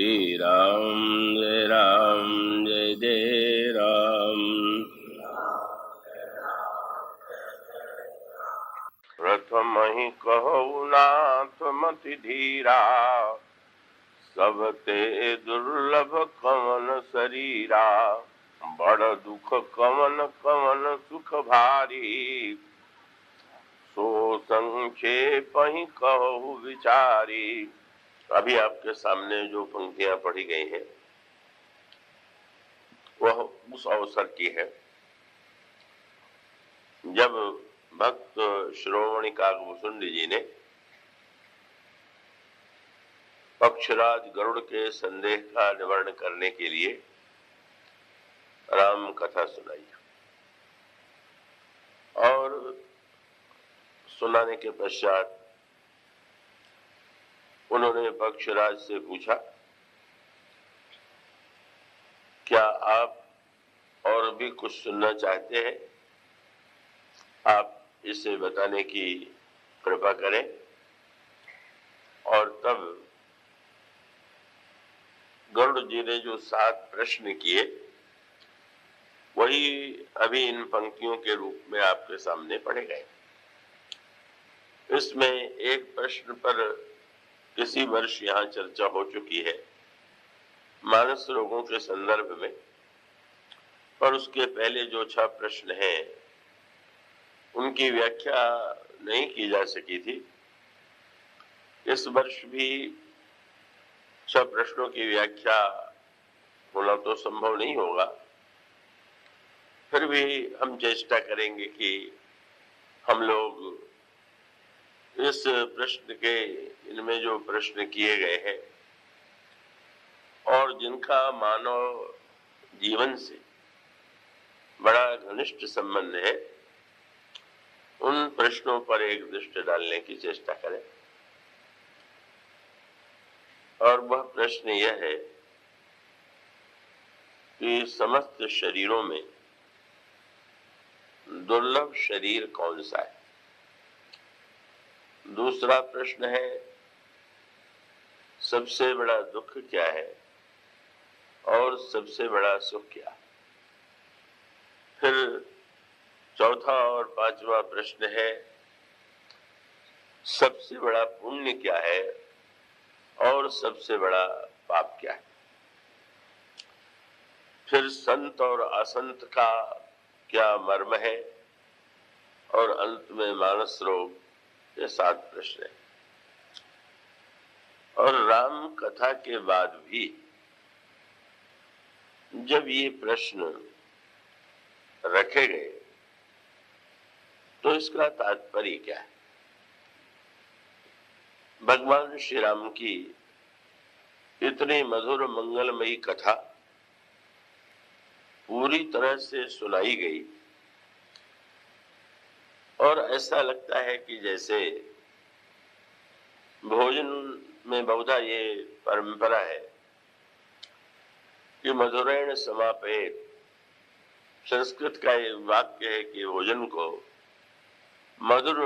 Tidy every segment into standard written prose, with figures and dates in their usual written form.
राम जय जय राम। प्रथम ही कहु नाथ मति धीरा, सब ते दुर्लभ कवन शरीरा। बड़ दुख कवन कवन सुख भारी, सो संक्षेप ही कहु विचारी। अभी आपके सामने जो पंक्तियां पढ़ी गई हैं वह उस अवसर की है जब भक्त श्रोमणी काकभूषुंडी जी ने पक्षराज गरुड़ के संदेह का निवारण करने के लिए राम कथा सुनाई और सुनाने के पश्चात उन्होंने पक्षराज से पूछा, क्या आप और भी कुछ सुनना चाहते हैं? आप इसे बताने की कृपा करें। और तब गरुड़ जी ने जो 7 प्रश्न किए वही अभी इन पंक्तियों के रूप में आपके सामने पढ़े गए। इसमें एक प्रश्न पर किसी वर्ष यहाँ चर्चा हो चुकी है मानस रोगों के संदर्भ में, पर उसके पहले जो 6 प्रश्न हैं उनकी व्याख्या नहीं की जा सकी थी। इस वर्ष भी 6 प्रश्नों की व्याख्या होना तो संभव नहीं होगा, फिर भी हम चेष्टा करेंगे कि हम लोग इस प्रश्न के इनमें जो प्रश्न किए गए हैं और जिनका मानव जीवन से बड़ा घनिष्ठ संबंध है, उन प्रश्नों पर एक दृष्टि डालने की चेष्टा करें। और वह प्रश्न यह है कि समस्त शरीरों में दुर्लभ शरीर कौन सा है। दूसरा प्रश्न है, सबसे बड़ा दुख क्या है और सबसे बड़ा सुख क्या। फिर चौथा और 5वां प्रश्न है, सबसे बड़ा पुण्य क्या है और सबसे बड़ा पाप क्या है। फिर संत और असंत का क्या मर्म है और अंत में मानस रोग। ये 7 प्रश्न है। और राम कथा के बाद भी जब ये प्रश्न रखे गए तो इसका तात्पर्य क्या है। भगवान श्री राम की इतनी मधुर मंगलमयी कथा पूरी तरह से सुनाई गई और ऐसा लगता है कि जैसे भोजन में बहुधा ये परंपरा है कि मधुरेण समापेत। संस्कृत का ये वाक्य है कि भोजन को मधुर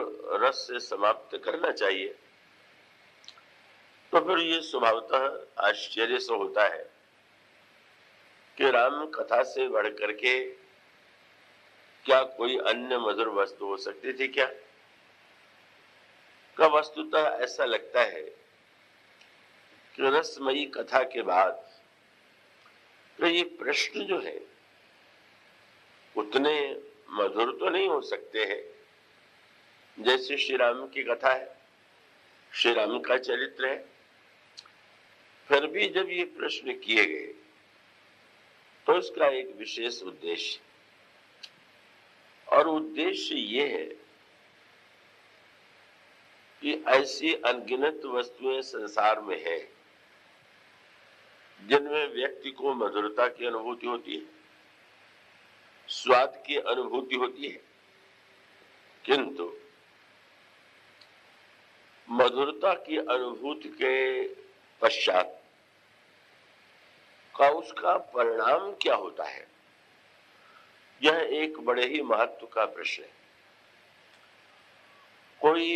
रस से समाप्त करना चाहिए। तो फिर ये स्वभावतः आश्चर्य से होता है कि राम कथा से बढ़ करके क्या कोई अन्य मधुर वस्तु हो सकती थी क्या। का वस्तुतः ऐसा लगता है कि रसमयी कथा के बाद तो ये प्रश्न जो है उतने मधुर तो नहीं हो सकते हैं जैसे श्री राम की कथा है, श्री राम का चरित्र है। फिर भी जब ये प्रश्न किए गए तो इसका एक विशेष उद्देश्य, और उद्देश्य ये है कि ऐसी अनगिनत वस्तुएं संसार में हैं जिनमें व्यक्ति को मधुरता की अनुभूति होती है, स्वाद की अनुभूति होती है, किंतु मधुरता की अनुभूति के पश्चात का उसका परिणाम क्या होता है, यह एक बड़े ही महत्व का प्रश्न है। कोई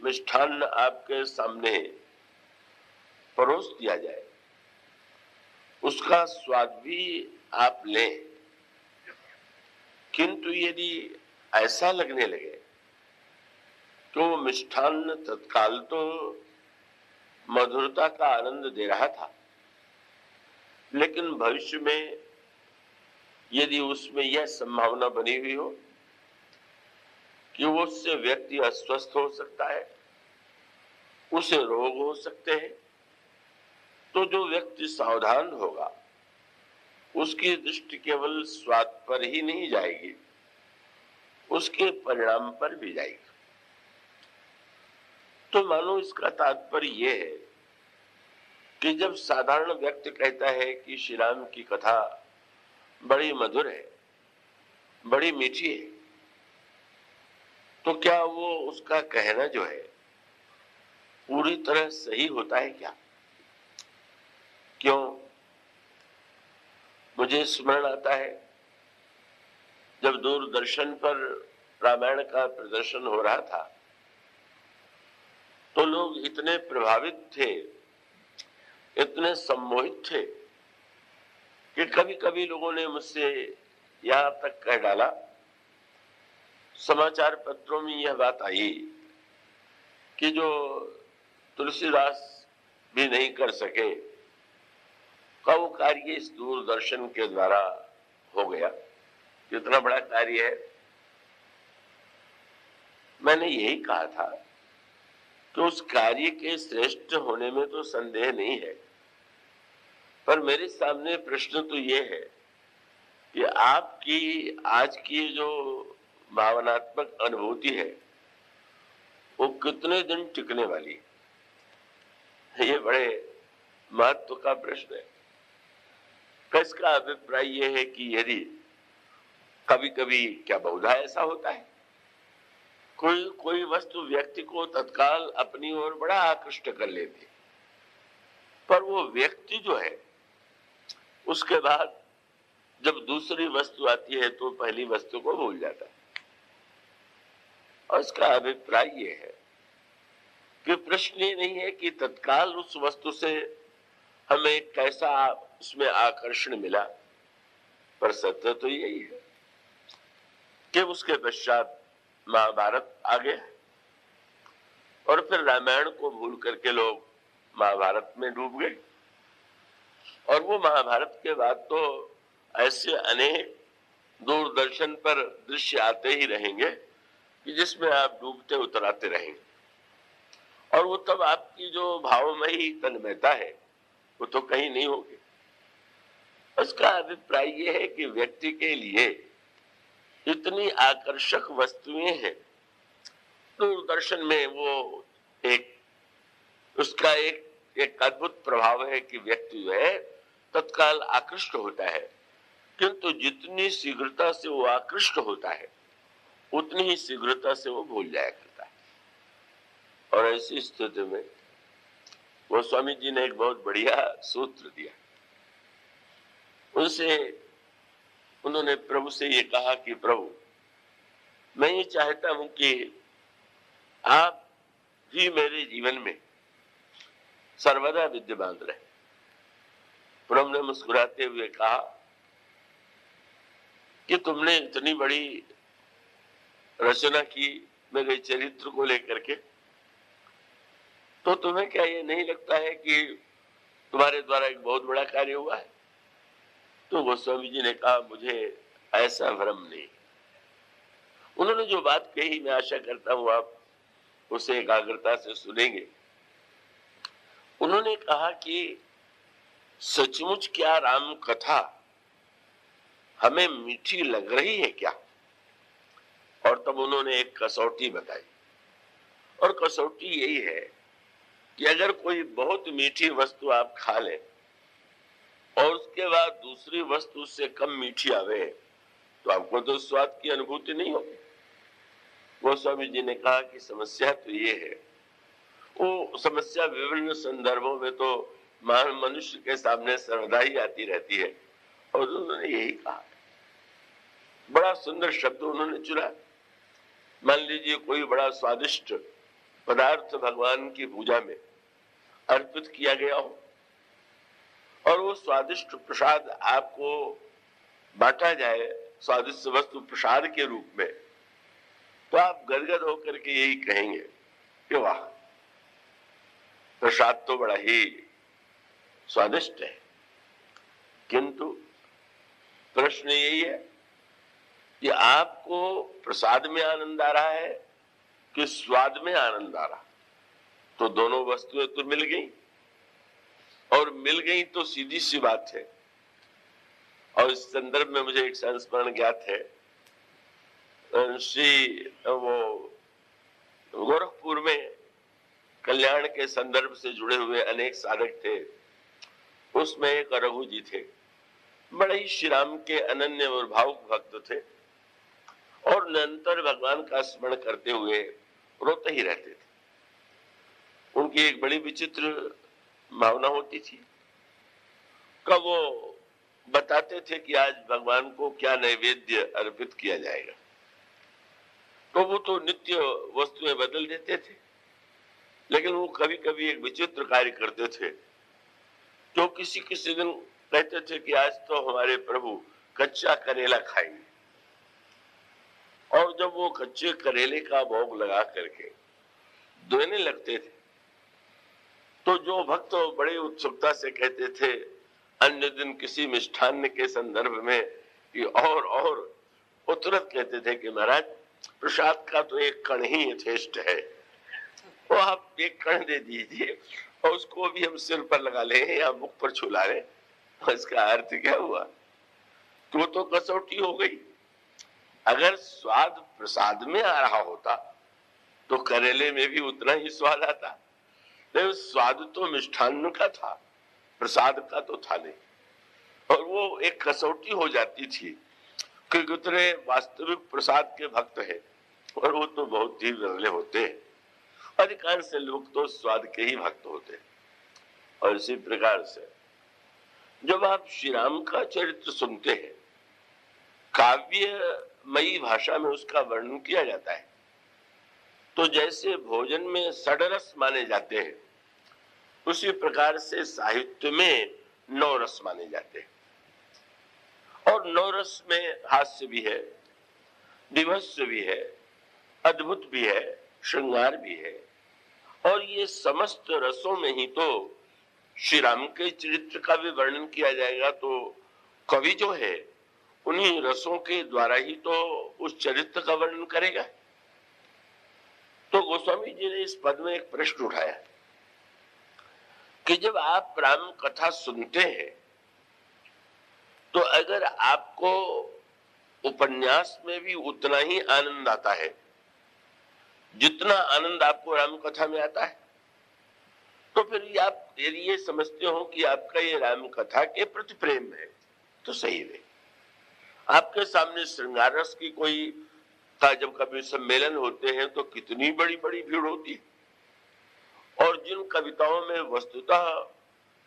मिष्ठान्न आपके सामने परोस दिया जाए उसका स्वाद भी आप लें, किंतु यदि ऐसा लगने लगे कि वो मिष्ठान्न तत्काल तो मधुरता का आनंद दे रहा था, लेकिन भविष्य में यदि उसमें यह संभावना बनी हुई हो कि उससे व्यक्ति अस्वस्थ हो सकता है, उसे रोग हो सकते हैं, तो जो व्यक्ति सावधान होगा उसकी दृष्टि केवल स्वाद पर ही नहीं जाएगी, उसके परिणाम पर भी जाएगी। तो मानो इसका तात्पर्य यह है कि जब साधारण व्यक्ति कहता है कि श्री राम की कथा बड़ी मधुर है, बड़ी मीठी है, तो क्या वो उसका कहना जो है पूरी तरह सही होता है क्या? क्यों? मुझे स्मरण आता है जब दूरदर्शन पर रामायण का प्रदर्शन हो रहा था तो लोग इतने प्रभावित थे, इतने सम्मोहित थे कि कभी कभी लोगों ने मुझसे यहां तक कह डाला, समाचार पत्रों में यह बात आई कि जो तुलसीदास भी नहीं कर सके का वो कार्य इस दूरदर्शन के द्वारा हो गया। कितना बड़ा कार्य है। मैंने यही कहा था कि उस कार्य के श्रेष्ठ होने में तो संदेह नहीं है, पर मेरे सामने प्रश्न तो ये है कि आपकी आज की जो भावनात्मक अनुभूति है वो कितने दिन टिकने वाली है? ये बड़े महत्व का प्रश्न है। इसका अभिप्राय यह है कि यदि कभी कभी, क्या बहुधा ऐसा होता है, कोई वस्तु व्यक्ति को तत्काल अपनी ओर बड़ा आकृष्ट कर लेती, पर वो व्यक्ति जो है उसके बाद जब दूसरी वस्तु आती है तो पहली वस्तु को भूल जाता है। और इसका अभिप्राय ये है कि प्रश्न ये नहीं है कि तत्काल उस वस्तु से हमें कैसा उसमें आकर्षण मिला, पर सत्य तो यही है कि उसके पश्चात महाभारत आ गया और फिर रामायण को भूल करके लोग महाभारत में डूब गए। और वो महाभारत के बाद तो ऐसे अनेक दूरदर्शन पर दृश्य आते ही रहेंगे कि जिसमें आप डूबते उतराते रहेंगे, और वो तब आपकी जो भावमयी तन्मयता है वो तो कहीं नहीं होगी। उसका अभिप्राय ये है कि व्यक्ति के लिए इतनी आकर्षक वस्तुएं हैं दूरदर्शन में, वो उसका एक अद्भुत प्रभाव है कि व्यक्ति जो है तत्काल आकृष्ट होता है, किंतु जितनी शीघ्रता से वो आकृष्ट होता है उतनी ही शीघ्रता से वो भूल जाया करता है। और ऐसी स्थिति में वो स्वामी जी ने एक बहुत बढ़िया सूत्र दिया। उन्होंने प्रभु से ये कहा कि प्रभु, मैं ये चाहता हूं कि आप ही मेरे जीवन में सर्वदा विद्यमान रहे। प्रभु ने मुस्कुराते हुए कहा कि तुमने इतनी बड़ी रचना की मेरे चरित्र को लेकर के, तो तुम्हें क्या ये नहीं लगता है कि तुम्हारे द्वारा एक बहुत बड़ा कार्य हुआ है? तो गोस्वामी जी ने कहा, मुझे ऐसा भ्रम नहीं। उन्होंने जो बात कही, मैं आशा करता हूं आप उसे एकाग्रता से सुनेंगे। उन्होंने कहा कि सचमुच क्या राम कथा हमें मीठी लग रही है क्या? और तब उन्होंने एक कसौटी बताई, और कसौटी यही है कि अगर कोई बहुत मीठी वस्तु आप खा लें और उसके बाद दूसरी वस्तु उससे कम मीठी आवे तो आपको तो स्वाद की अनुभूति नहीं होगी। गोस्वामी जी ने कहा कि समस्या तो ये है, वो समस्या विभिन्न संदर्भों में तो महान मनुष्य के सामने सर्वदा ही आती रहती है, और उन्होंने यही कहा। बड़ा सुंदर शब्द उन्होंने चुना। मान लीजिए कोई बड़ा स्वादिष्ट पदार्थ भगवान की पूजा में अर्पित किया गया हो, और वो स्वादिष्ट प्रसाद आपको बांटा जाए स्वादिष्ट वस्तु प्रसाद के रूप में, तो आप गदगद होकर के यही कहेंगे कि वाह, प्रसाद तो बड़ा ही स्वादिष्ट है। किंतु प्रश्न यही है कि आपको प्रसाद में आनंद आ रहा है कि स्वाद में आनंद आ रहा। तो दोनों वस्तुएं तो मिल गई, और मिल गई तो सीधी सी बात है। और इस संदर्भ में मुझे एक संस्मरण ज्ञात है, श्री वो गोरखपुर में कल्याण के संदर्भ से जुड़े हुए अनेक साधक थे, उसमें एक रघु जी थे, बड़े ही श्री राम के अनन्य और भावुक भक्त थे, और निरंतर भगवान का स्मरण करते हुए रोते ही रहते थे। उनकी एक बड़ी विचित्र भावना होती थी, कब वो बताते थे कि आज भगवान को क्या नैवेद्य अर्पित किया जाएगा, तो वो तो नित्य वस्तुएं बदल देते थे, लेकिन वो कभी कभी एक विचित्र कार्य करते थे, जो किसी किसी दिन कहते थे कि आज तो हमारे प्रभु कच्चा करेला खाएंगे, और जब वो कच्चे करेले का भोग लगा करके देने लगते थे, तो जो भक्त बड़े उत्सुकता से कहते थे अन्य दिन किसी मिष्ठान्न के संदर्भ में कि और वो तुरंत कहते थे कि महाराज प्रसाद का तो एक कण ही यथेष्ट है, वो आप एक कण दे दीजिए और उसको भी हम सिर पर लगा लें या मुख पर छुला लें। इसका अर्थ क्या हुआ? तो कसौटी हो गई। अगर स्वाद प्रसाद में आ रहा होता तो करेले में भी उतना ही स्वाद आता, नहीं स्वाद तो मिष्ठान्न का था, प्रसाद का तो था नहीं। और वो एक कसौटी हो जाती थी कि कितने वास्तविक प्रसाद के भक्त हैं, और वो तो बहुत ही विरले होते हैं। अधिकांश लोग तो स्वाद के ही भक्त होते हैं। और इसी प्रकार से जब आप श्री राम का चरित्र सुनते हैं, काव्यमयी भाषा में उसका वर्णन किया जाता है, तो जैसे भोजन में षड्रस माने जाते हैं, उसी प्रकार से साहित्य में 9 रस माने जाते हैं। और 9 रस में हास्य भी है, विभत्स भी है, अद्भुत भी है, श्रृंगार भी है। और ये समस्त रसों में ही तो श्री राम के चरित्र का भी वर्णन किया जाएगा, तो कवि जो है उन्हीं रसों के द्वारा ही तो उस चरित्र का वर्णन करेगा। तो गोस्वामी जी ने इस पद में एक प्रश्न उठाया कि जब आप राम कथा सुनते हैं, तो अगर आपको उपन्यास में भी उतना ही आनंद आता है जितना आनंद आपको राम कथा में आता है, तो फिर आप यदि ये समझते हो कि आपका ये राम कथा के प्रति प्रेम है, तो सही है। आपके सामने श्रृंगार रस की कोई का जब कभी सम्मेलन होते हैं तो कितनी बड़ी बड़ी भीड़ होती है, और जिन कविताओं में वस्तुतः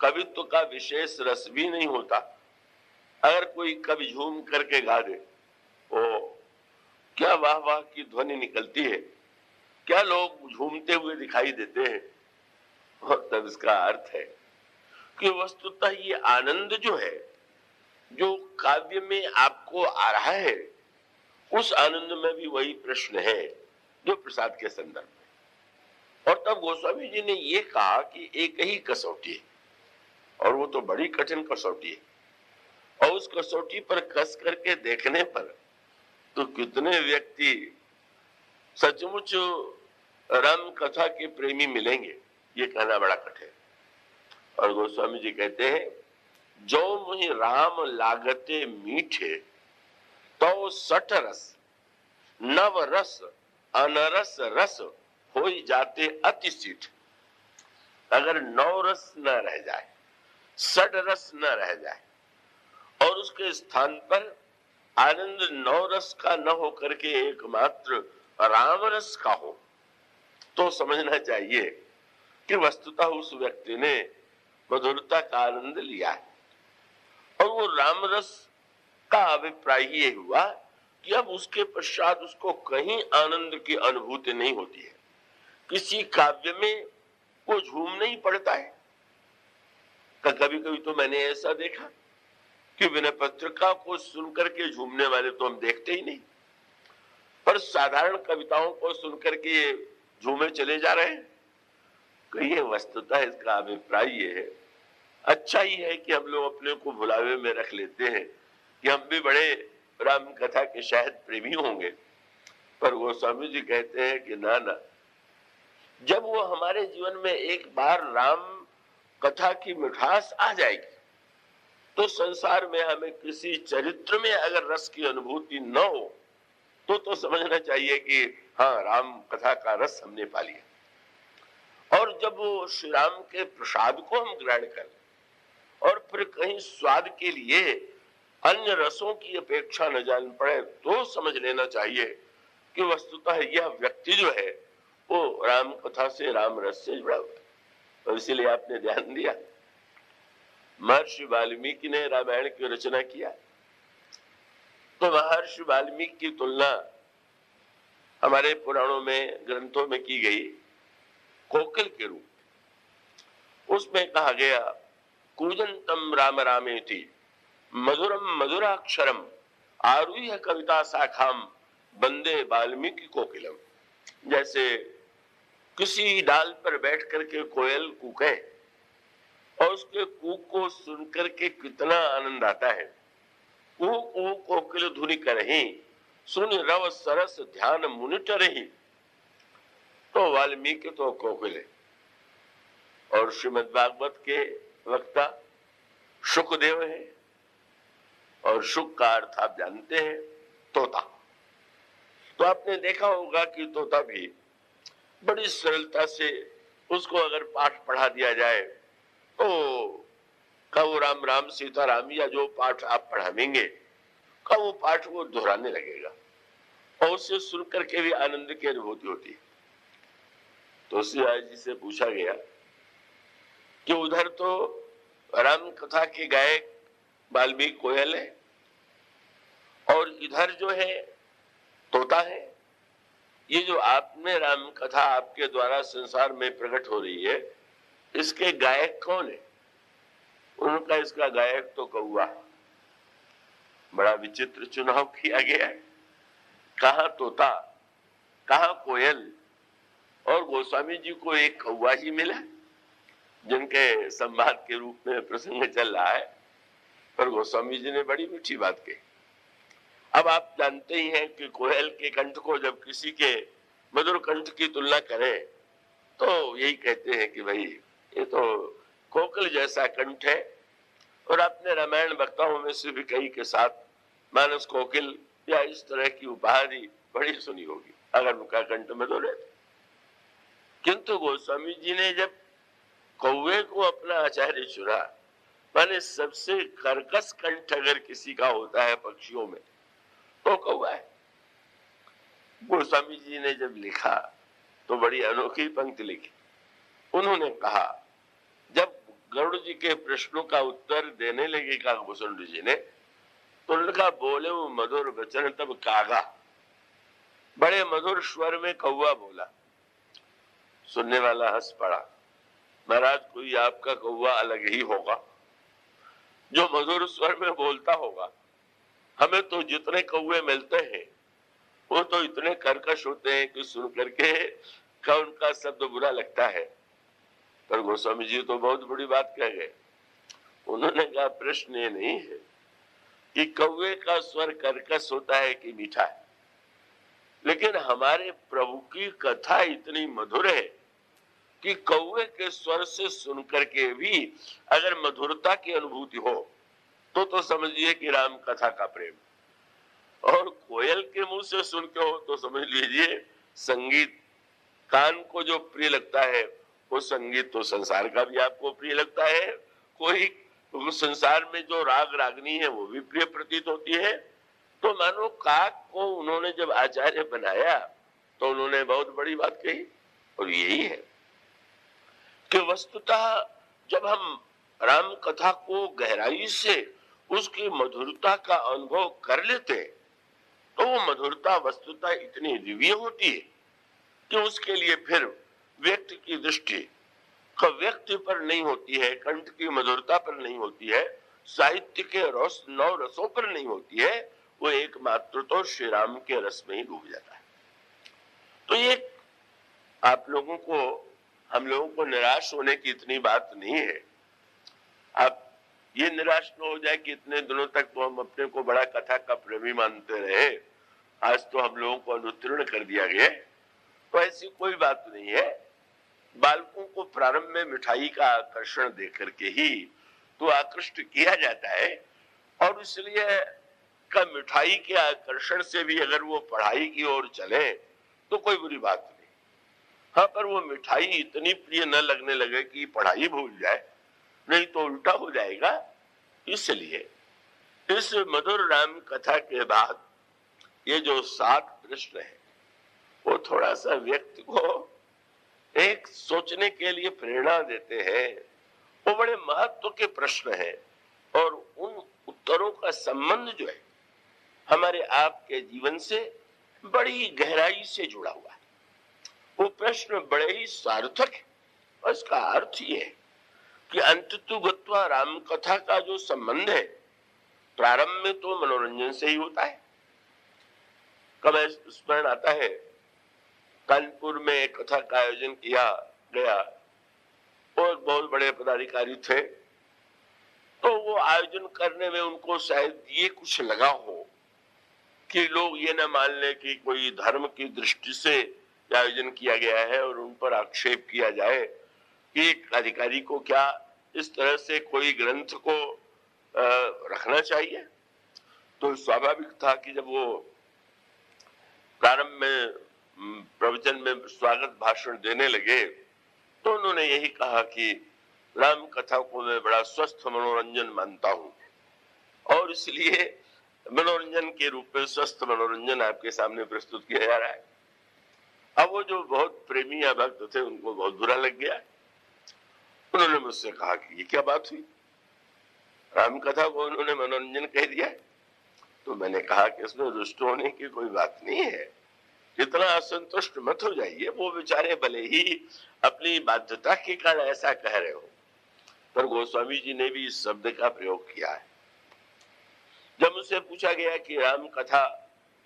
कवित्व का विशेष रस भी नहीं होता, अगर कोई कवि झूम करके गा दे, ओ क्या वाह वाह की ध्वनि निकलती है, क्या लोग झूमते हुए दिखाई देते हैं। और तब इसका अर्थ है कि वस्तुतः ये आनंद जो है, जो काव्य में आपको आ रहा है, उस आनंद में भी वही प्रश्न है जो प्रसाद के संदर्भ में। और तब गोस्वामी जी ने ये कहा कि एक ही कसौटी है, और वो तो बड़ी कठिन कसौटी है, और उस कसौटी पर कस करके देखने पर तो कितने व्यक्ति सचमुच राम कथा के प्रेमी मिलेंगे, ये कहना बड़ा कठिन। और गोस्वामी जी कहते हैं, जो मुहि राम लागते मीठे तो सठ रस नव रस अनरस रस हो जाते अति सीठ। अगर 9 रस न रह जाए, सठ रस न रह जाए, और उसके स्थान पर आनंद 9 रस का न हो करके एकमात्र राम रस का हो, तो समझना चाहिए कि वस्तुतः उस व्यक्ति ने मधुरता का आनंद लिया है। और वो राम रस का अभिप्राय ये हुआ कि अब उसके पश्चात उसको कहीं आनंद की अनुभूति नहीं होती है, किसी काव्य में वो झूम नहीं पड़ता है, कभी कभी तो मैंने ऐसा देखा कि विनय पत्रिका को सुनकर के झूमने वाले तो हम देखते ही नहीं, पर साधारण कविताओं को सुनकर के ये झूमे चले जा रहे हैं। तो ये वस्तुतः इसका अभिप्राय ये है, अच्छा ही है कि हम लोग अपने को भुलावे में रख लेते हैं कि हम भी बड़े राम कथा के शायद प्रेमी होंगे, पर गोस्वामी जी कहते हैं कि ना ना, जब वो हमारे जीवन में एक बार राम कथा की मिठास आ जाएगी तो संसार में हमें किसी चरित्र में अगर रस की अनुभूति न हो तो समझना चाहिए कि हाँ, राम कथा का रस हमने पा लिया। और जब वो श्री राम के प्रसाद को हम ग्रहण कर और फिर कहीं स्वाद के लिए अन्य रसों की अपेक्षा न जान पड़े तो समझ लेना चाहिए कि वस्तुतः यह व्यक्ति जो है वो राम कथा से, राम रस से जुड़ा हुआ है। और इसीलिए आपने ध्यान दिया, महर्षि वाल्मीकि ने रामायण की रचना किया तो महर्षि वाल्मीकि की तुलना हमारे पुराणों में, ग्रंथों में की गई कोकिल के रूप। उसमें कहा गया, कूजंतम राम रामेति मधुरम मधुराक्षरम आरुह्य कविता शाखाम वंदे वाल्मीकि कोकिलम। जैसे किसी डाल पर बैठ करके कोयल कूके और उसके कूक को सुनकर के कितना आनंद आता है। कूक कूक कोकिल धुनि करहि सुन रव सरस ध्यान मुनि टरहि। तो वाल्मीकि तो कोकिल है और श्रीमद् भागवत के वक्ता शुकदेव है, और शुक का अर्थ आप जानते हैं तोता। तो आपने देखा होगा कि तोता भी बड़ी सरलता से उसको अगर पाठ पढ़ा दिया जाए तो कब राम राम सीता राम या जो पाठ आप पढ़ावेंगे कब वो पाठ वो दोहराने लगेगा और उससे सुन करके भी आनंद की अनुभूति होती है। तो तुलसीदास जी से पूछा गया कि उधर तो राम कथा के गायक वाल्मीकि कोयल है और इधर जो है तोता है, ये जो आपने राम कथा आपके द्वारा संसार में प्रकट हो रही है इसके गायक कौन है? उनका इसका गायक तो कौवा। बड़ा विचित्र चुनाव किया गया है, कहाँ तोता कहाँ कोयल, और गोस्वामी जी को एक कौवा ही मिला जिनके संवाद के रूप में प्रसंग चल रहा है। पर गोस्वामी जी ने बड़ी मीठी बात कही। अब आप जानते ही हैं कि कोयल के कंठ को जब किसी के मधुर कंठ की तुलना करें तो यही कहते हैं कि भाई ये तो कोकिल जैसा कंठ है। और आपने रामायण वक्ताओं में से भी कई के साथ मानस कोकिल या इस तरह की उपाधि बड़ी सुनी होगी अगर उनका कंठ मधुर है। किंतु गोस्वामी जी ने जब कौवे को अपना आचार्य चुना, माने सबसे कर्कश कंठ अगर किसी का होता है पक्षियों में तो कौवा है। गोस्वामी जी ने जब लिखा तो बड़ी अनोखी पंक्ति लिखी। उन्होंने कहा, जब गरुड़ जी के प्रश्नों का उत्तर देने लगे काकभूषण जी ने तो उनका बोले वो मधुर वचन तब कागा, बड़े मधुर स्वर में कौवा बोला। सुनने वाला हंस पड़ा, महाराज कोई आपका कौवा अलग ही होगा जो मधुर स्वर में बोलता होगा। हमें तो जितने कौवे मिलते हैं वो तो इतने कर्कश होते हैं कि सुन करके का उनका शब्द बुरा लगता है। पर गोस्वामी जी तो बहुत बड़ी बात कह गए। उन्होंने कहा प्रश्न ये नहीं है कि कौवे का स्वर कर्कश होता है कि मीठा है, लेकिन हमारे प्रभु की कथा इतनी मधुर है कि कौवे के स्वर से सुन करके भी अगर मधुरता की अनुभूति हो तो समझिए कि राम कथा का प्रेम, और कोयल के मुंह से सुन के हो तो समझ लीजिए संगीत। कान को जो प्रिय लगता है वो संगीत तो संसार का भी आपको प्रिय लगता है, कोई संसार में जो राग रागनी है वो भी प्रिय प्रतीत होती है। तो मानो काक को उन्होंने जब आचार्य बनाया तो उन्होंने बहुत बड़ी बात कही, और यही है कि वस्तुतः जब हम राम कथा को गहराई से उसकी मधुरता का अनुभव कर लेते हैं तो वो मधुरता वस्तुतः इतनी दिव्य होती है कि उसके लिए फिर व्यक्ति की दृष्टि व्यक्ति पर नहीं होती है, कंठ की मधुरता पर नहीं होती है, साहित्य के रस नौ रसों पर नहीं होती है, वो एकमात्र तो श्री राम के रस में ही डूब जाता है। तो ये आप लोगों को, हम लोगों को निराश होने की इतनी बात नहीं है। आप ये निराश न हो जाए कि इतने दिनों तक तो हम अपने को बड़ा कथा का प्रेमी मानते रहे, आज तो हम लोगों को अनुत्तीर्ण कर दिया गया। तो ऐसी कोई बात नहीं है। बालकों को प्रारंभ में मिठाई का आकर्षण देकर के ही तो आकृष्ट किया जाता है, और इसलिए का मिठाई के आकर्षण से भी अगर वो पढ़ाई की ओर चले तो कोई बुरी बात नहीं। हाँ, पर वो मिठाई इतनी प्रिय न लगने लगे कि पढ़ाई भूल जाए, नहीं तो उल्टा हो जाएगा। इसलिए इस मधुर राम कथा के बाद ये जो 7 प्रश्न है वो थोड़ा सा व्यक्ति को एक सोचने के लिए प्रेरणा देते हैं। वो बड़े महत्व के प्रश्न हैं और उन उत्तरों का संबंध जो है हमारे आपके जीवन से बड़ी गहराई से जुड़ा हुआ है। वो प्रश्न बड़े ही सार्थक है और इसका अर्थ ये है कि अंततु गत्वा राम कथा का जो संबंध है प्रारंभ में तो मनोरंजन से ही होता है। कब स्मरण आता है, कानपुर में एक कथा का आयोजन किया गया और बहुत बड़े पदाधिकारी थे, तो वो आयोजन करने में उनको शायद ये कुछ लगा हो कि लोग ये न मान ले कि कोई धर्म की दृष्टि से आयोजन किया गया है और उन पर आक्षेप किया जाए कि एक अधिकारी को क्या इस तरह से कोई ग्रंथ को रखना चाहिए। तो स्वाभाविक था कि जब वो प्रारंभ में प्रवचन में स्वागत भाषण देने लगे तो उन्होंने यही कहा कि राम कथा को मैं बड़ा स्वस्थ मनोरंजन मानता हूं और इसलिए मनोरंजन के रूप में स्वस्थ मनोरंजन आपके सामने प्रस्तुत किया जा रहा है। अब वो जो बहुत प्रेमी या भक्त थे उनको बहुत बुरा लग गया। उन्होंने मुझसे कहा कि ये क्या बात हुई, राम कथा को उन्होंने मनोरंजन कह दिया है। तो मैंने कहा कि इसमें रुष्ट होने की कोई बात नहीं है, इतना असंतुष्ट मत हो जाइए। वो बेचारे भले ही अपनी बाध्यता के कारण ऐसा कह रहे हो, पर गोस्वामी जी ने भी इस शब्द का प्रयोग किया है। जब मुझसे पूछा गया कि राम कथा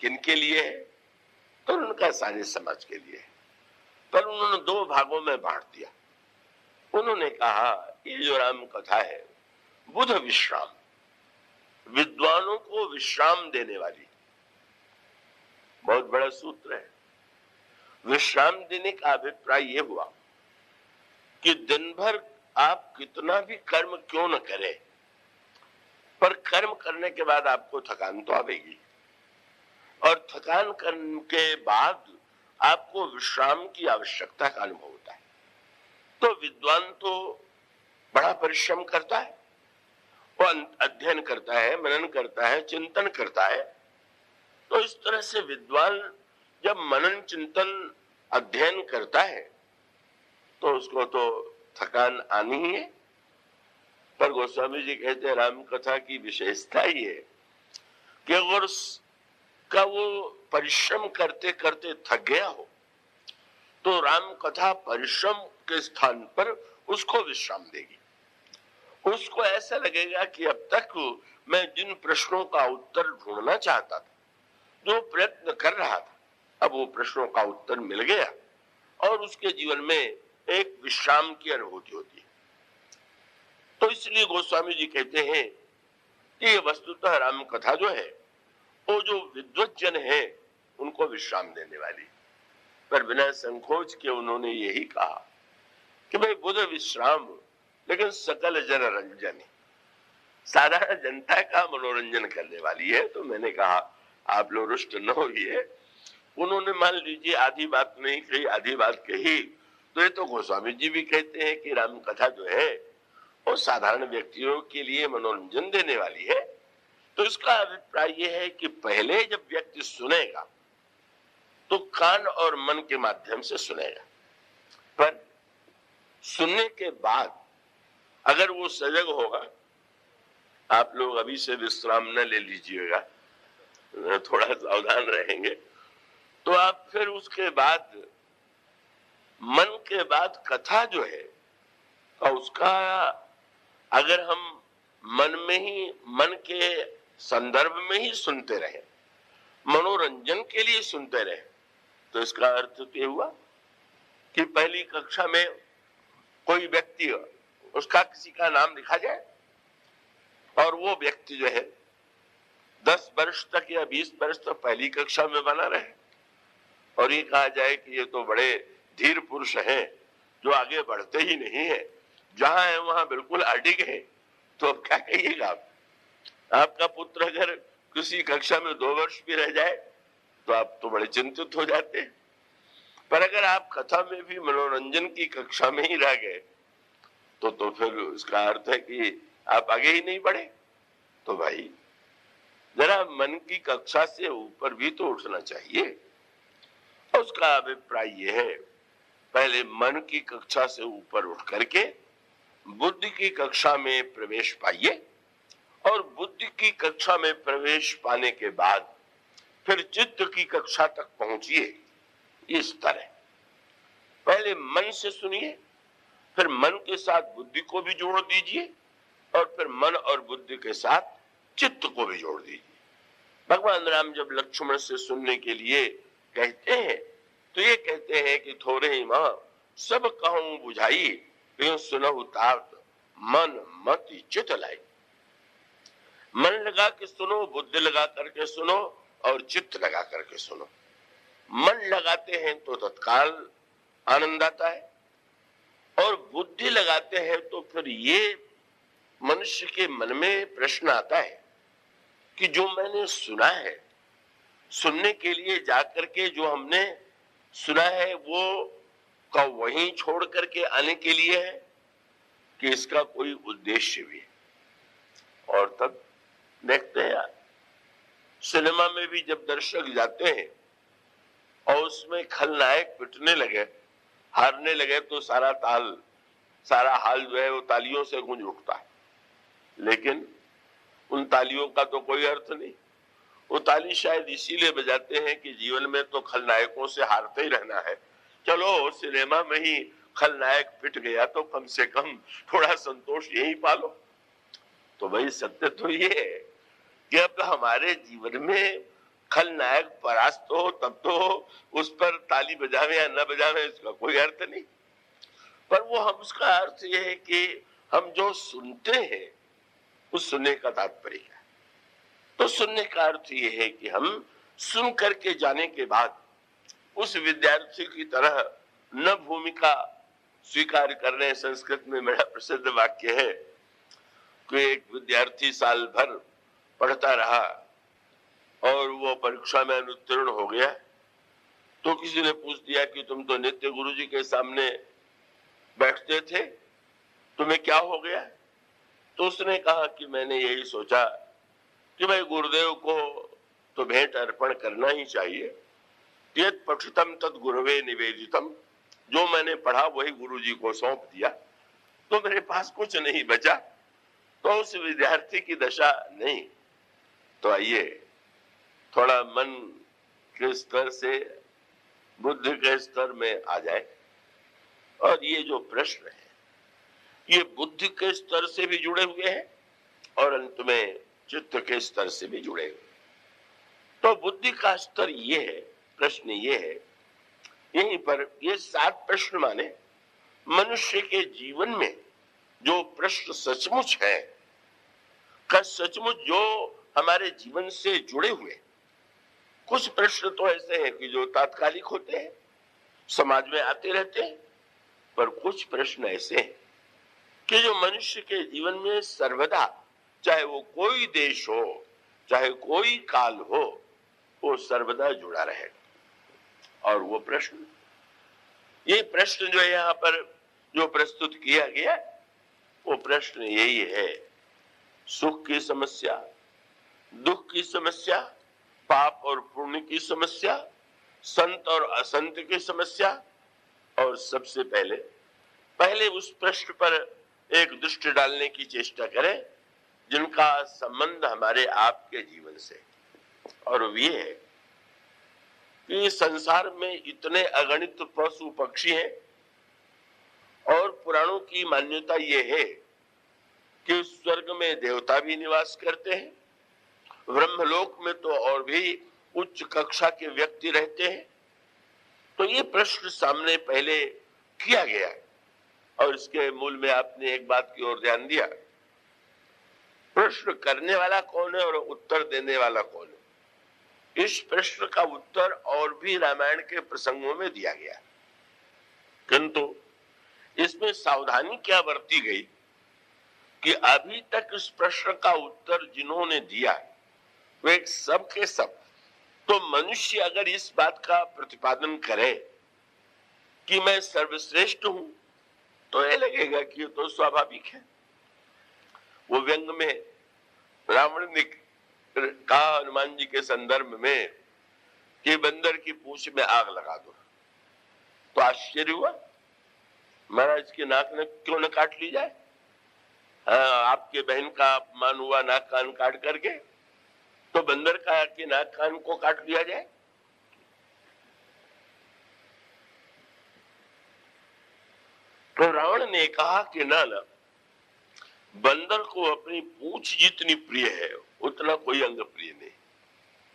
किनके लिए है, तो उनका सारे समाज के लिए है, पर उन्होंने 2 भागों में बांट दिया। उन्होंने कहा ये जो राम कथा है बुध विश्राम, विद्वानों को विश्राम देने वाली, बहुत बड़ा सूत्र है। विश्राम देने का अभिप्राय यह हुआ कि दिन भर आप कितना भी कर्म क्यों न करें, पर कर्म करने के बाद आपको थकान तो आएगी और थकान करने के बाद आपको विश्राम की आवश्यकता का अनुभव होता है। तो विद्वान तो बड़ा परिश्रम करता है, वो अध्ययन करता है, मनन करता है, चिंतन करता है। तो इस तरह से विद्वान जब मनन चिंतन अध्ययन करता है तो उसको तो थकान आनी ही है। पर गोस्वामी जी कहते हैं राम कथा की विशेषता ही है कि अगर उसका वो परिश्रम करते करते थक गया हो तो राम कथा परिश्रम के स्थान पर उसको विश्राम देगी। उसको ऐसा लगेगा कि अब तक मैं जिन प्रश्नों का उत्तर ढूंढना चाहता था, जो प्रयत्न कर रहा था, अब वो प्रश्नों का उत्तर मिल गया और उसके जीवन में एक विश्राम की अनुभूति होती है। तो इसलिए गोस्वामी जी कहते हैं कि ये वस्तुतः राम कथा जो है वो जो विद्वज्जन है उनको विश्राम देने वाली। पर बिना संकोच के उन्होंने यही कहा कि भाई बुध विश्राम, लेकिन सकल जन रंजन, साधारण जनता का मनोरंजन करने वाली है। तो मैंने कहा आप लोग रुष्ट न होइए। उन्होंने मान लीजिए आधी बात नहीं कही, आधी बात कही, तो ये तो गोस्वामी जी भी कहते हैं कि राम कथा जो है वो साधारण व्यक्तियों के लिए मनोरंजन देने वाली है। तो इसका अभिप्राय यह है कि पहले जब व्यक्ति सुनेगा तो कान और मन के माध्यम से सुनेगा, पर सुनने के बाद अगर वो सजग होगा, आप लोग अभी से विश्राम न ले लीजिएगा, थोड़ा सावधान रहेंगे, तो आप फिर उसके बाद मन के बाद कथा जो है और उसका अगर हम मन में ही, मन के संदर्भ में ही सुनते रहे, मनोरंजन के लिए सुनते रहे, तो इसका अर्थ ये हुआ कि पहली कक्षा में कोई व्यक्ति, उसका किसी का नाम लिखा जाए और वो व्यक्ति जो है 10 वर्ष तक या 20 वर्ष तक पहली कक्षा में बना रहे और ये कहा जाए कि ये तो बड़े धीर पुरुष हैं जो आगे बढ़ते ही नहीं है, जहां है वहां बिल्कुल अडिग है, तो अब क्या कहिएगा आप? आपका पुत्र अगर किसी कक्षा में 2 वर्ष भी रह जाए तो आप तो बड़े चिंतित हो जाते हैं। पर अगर आप कथा में भी मनोरंजन की कक्षा में ही रह गए तो फिर उसका अर्थ है कि आप आगे ही नहीं बढ़े। तो भाई जरा मन की कक्षा से ऊपर भी तो उठना चाहिए। और उसका अभिप्राय यह है, पहले मन की कक्षा से ऊपर उठ करके बुद्धि की कक्षा में प्रवेश पाइए और बुद्धि की कक्षा में प्रवेश पाने के बाद फिर चित्त की कक्षा तक पहुंचिए। इस तरह पहले मन से सुनिए, फिर मन के साथ बुद्धि को भी जोड़ दीजिए और फिर मन और बुद्धि के साथ चित्त को भी जोड़ दीजिए। भगवान राम जब लक्ष्मण से सुनने के लिए कहते हैं तो ये कहते हैं कि थोड़े ही मां सब कहूं बुझाई, सुनहु तात मन मति चित लाई। मन लगा के सुनो, बुद्धि लगा करके सुनो और चित्त लगा करके सुनो। मन लगाते हैं तो तत्काल आनंद आता है और बुद्धि लगाते हैं तो फिर ये मनुष्य के मन में प्रश्न आता है कि जो मैंने सुना है, सुनने के लिए जाकर के जो हमने सुना है वो का वहीं छोड़ करके आने के लिए है कि इसका कोई उद्देश्य भी है। और तब देखते हैं सिनेमा में भी जब दर्शक जाते हैं और उसमें खलनायक पिटने लगे, हारने लगे तो सारा हाल जो है वो तालियों से गूंज उठता है। लेकिन उन तालियों का तो कोई अर्थ नहीं। वो ताली शायद इसीलिए बजाते हैं कि जीवन में तो खलनायकों से हारते ही रहना है, चलो सिनेमा में ही खलनायक पिट गया तो कम से कम थोड़ा संतोष यही पालो। तो भाई सत्य तो ये है कि अब हमारे जीवन में खलनायक परास्त हो तब तो उस पर ताली बजावे या न बजावे इसका कोई अर्थ नहीं। पर वो हम उसका अर्थ ये है कि हम जो सुनते हैं उस सुनने का तात्पर्य क्या है? तो सुनने का अर्थ ये है कि हम सुन करके जाने के बाद उस विद्यार्थी की तरह न भूमिका स्वीकार कर रहे हैं। संस्कृत में बड़ा प्रसिद्ध वाक्य है कि एक विद्यार्थी साल भर पढ़ता रहा और वो परीक्षा में अनुत्तीर्ण हो गया तो किसी ने पूछ दिया कि तुम तो नित्य गुरुजी के सामने बैठते थे, तुम्हें क्या हो गया? तो उसने कहा कि मैंने यही सोचा कि भाई गुरुदेव को तो भेंट अर्पण करना ही चाहिए, यत् पठितम तद गुरुवे निवेदितम, जो मैंने पढ़ा वही गुरुजी को सौंप दिया, तो मेरे पास कुछ नहीं बचा। तो उस विद्यार्थी की दशा नहीं। तो आइए थोड़ा मन के स्तर से बुद्धि के स्तर में आ जाए और ये जो प्रश्न है ये बुद्धि के स्तर से भी जुड़े हुए हैं और अंत में चित्त के स्तर से भी जुड़े हुए। तो बुद्धि का स्तर ये है, प्रश्न ये है, यहीं पर ये 7 प्रश्न माने मनुष्य के जीवन में जो प्रश्न सचमुच है, का सचमुच जो हमारे जीवन से जुड़े हुए। कुछ प्रश्न तो ऐसे हैं कि जो तात्कालिक होते हैं, समाज में आते रहते हैं, पर कुछ प्रश्न ऐसे हैं कि जो मनुष्य के जीवन में सर्वदा, चाहे वो कोई देश हो, चाहे कोई काल हो, वो सर्वदा जुड़ा रहे। और वो प्रश्न, ये प्रश्न जो यहाँ पर जो प्रस्तुत किया गया वो प्रश्न यही है, सुख की समस्या, दुख की समस्या, पाप और पुण्य की समस्या, संत और असंत की समस्या। और सबसे पहले उस प्रश्न पर एक दृष्टि डालने की चेष्टा करें जिनका संबंध हमारे आपके जीवन से, और ये है कि संसार में इतने अगणित पशु पक्षी हैं और पुराणों की मान्यता ये है कि स्वर्ग में देवता भी निवास करते हैं, ब्रह्मलोक में तो और भी उच्च कक्षा के व्यक्ति रहते हैं। तो ये प्रश्न सामने पहले किया गया है और इसके मूल में आपने एक बात की ओर ध्यान दिया, प्रश्न करने वाला कौन है और उत्तर देने वाला कौन है। इस प्रश्न का उत्तर और भी रामायण के प्रसंगों में दिया गया, किंतु इसमें सावधानी क्या बरती गई कि अभी तक इस प्रश्न का उत्तर जिन्होंने दिया वे सब के सब तो मनुष्य अगर इस बात का प्रतिपादन करे कि मैं सर्वश्रेष्ठ हूं तो ये लगेगा कि ये तो स्वाभाविक है। वो व्यंग में रावण ने कहा हनुमान जी के संदर्भ में कि बंदर की पूंछ में आग लगा दो, तो आश्चर्य हुआ, महाराज की नाक ने क्यों न काट ली जाए। आपके बहन का अपमान हुआ नाक कान काट करके, तो बंदर का कि नाक कान को काट लिया जाए। तो रावण ने कहा कि ना ना, बंदर को अपनी पूंछ जितनी प्रिय है उतना कोई अंग प्रिय नहीं।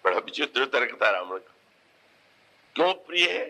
बड़ा विचित्र तर्क था रावण का। क्यों प्रिय है?